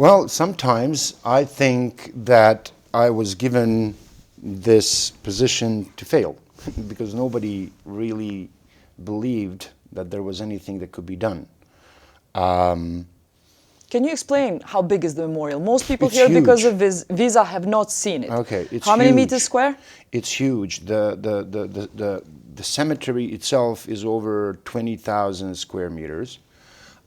Well, sometimes I think that I was given this position to fail because nobody really believed that there was anything that could be done. Can you explain how big is the memorial? Most people It's here, huge. because of visa, have not seen it. Okay, it's how many huge. meters square? It's huge. The cemetery itself is over 20,000 square meters.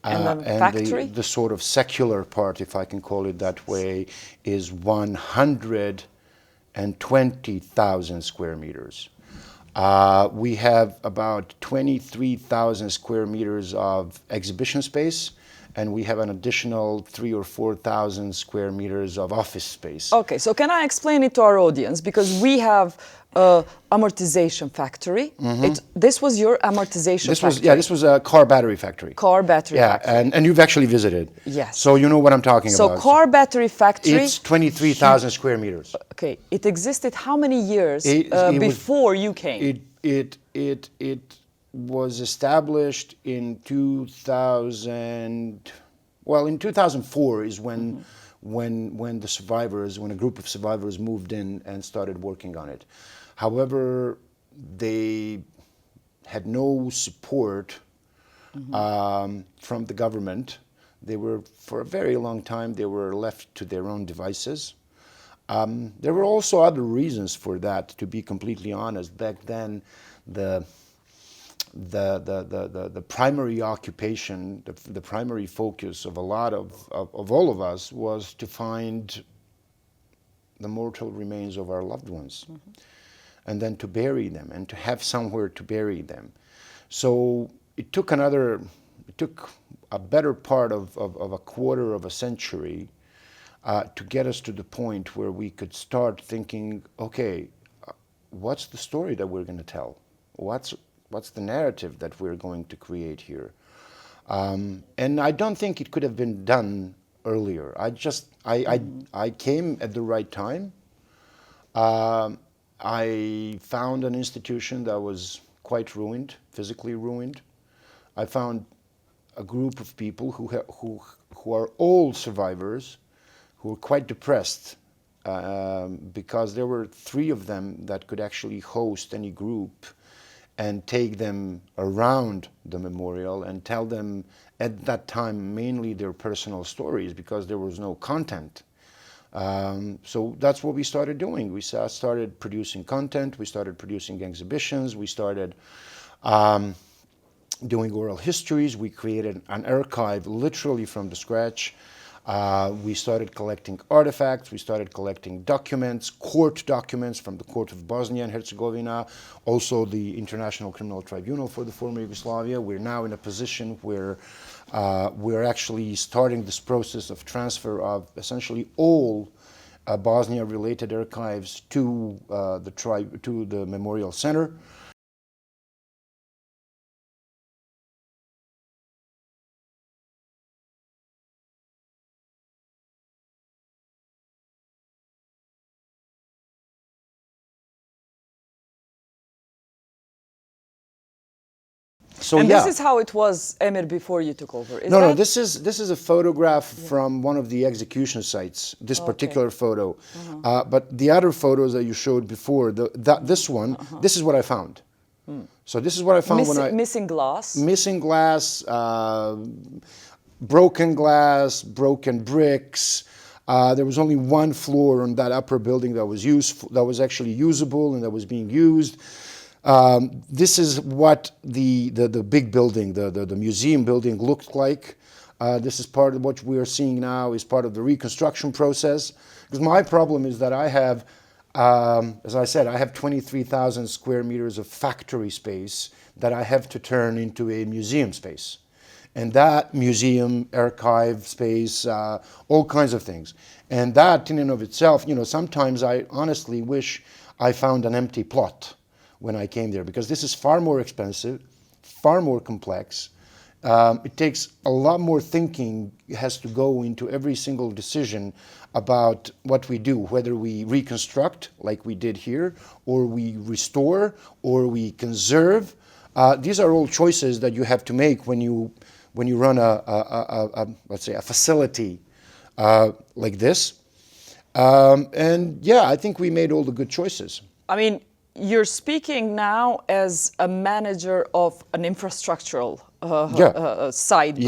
And the factory? The sort of secular part, if I can call it that way, is 120,000 square meters. We have about 23,000 square meters of exhibition space, and we have an additional 3,000 or 4,000 square meters of office space. Okay, so can I explain it to our audience? Because we have amortization factory. This was your amortization factory? This was a car battery factory. Car battery factory. And you've actually visited. Yes. So you know what I'm talking about. So car battery factory. It's 23,000 square meters. Okay, it existed how many years before you came? It was established in 2000. Well, in 2004 is when the survivors, when a group of survivors moved in and started working on it. However, they had no support from the government. They were, for a very long time, they were left to their own devices. There were also other reasons for that, to be completely honest. Back then, the primary occupation, the primary focus of a lot of all of us was to find the mortal remains of our loved ones, and then to bury them and to have somewhere to bury them. So it took a better part of a quarter of a century to get us to the point where we could start thinking, okay, what's the story that we're going to tell? What's the narrative that we're going to create here? And I don't think it could have been done earlier. I came at the right time. I found an institution that was quite ruined, physically ruined. I found a group of people who are all survivors, who were quite depressed because there were 3 of them that could actually host any group and take them around the memorial and tell them at that time mainly their personal stories, because there was no content. So that's what we started doing. We started producing content, we started producing exhibitions, we started doing oral histories, we created an archive literally from the scratch. We started collecting artifacts, we started collecting documents, court documents from the Court of Bosnia and Herzegovina, also the International Criminal Tribunal for the former Yugoslavia. We're now in a position where we're actually starting this process of transfer of essentially all Bosnia-related archives to the Memorial Center. So, and this is how it was, Emir, before you took over. No, this is a photograph from one of the execution sites. This particular photo, but the other photos that you showed before, this one, this is what I found. So this is what I found missing glass, broken glass, broken bricks. There was only one floor on that upper building that was actually usable and that was being used. This is what the big building, the museum building looked like. This is part of what we are seeing now is part of the reconstruction process. Because my problem is that I have, as I said, I have 23,000 square meters of factory space that I have to turn into a museum space. And that museum, archive space, all kinds of things. And that in and of itself, you know, sometimes I honestly wish I found an empty plot when I came there, because this is far more expensive, far more complex. It takes a lot more thinking, has to go into every single decision about what we do, whether we reconstruct like we did here, or we restore, or we conserve. These are all choices that you have to make when you run let's say a facility like this. And yeah, I think we made all the good choices. I mean, you're speaking now as a manager of an infrastructural side. Yes.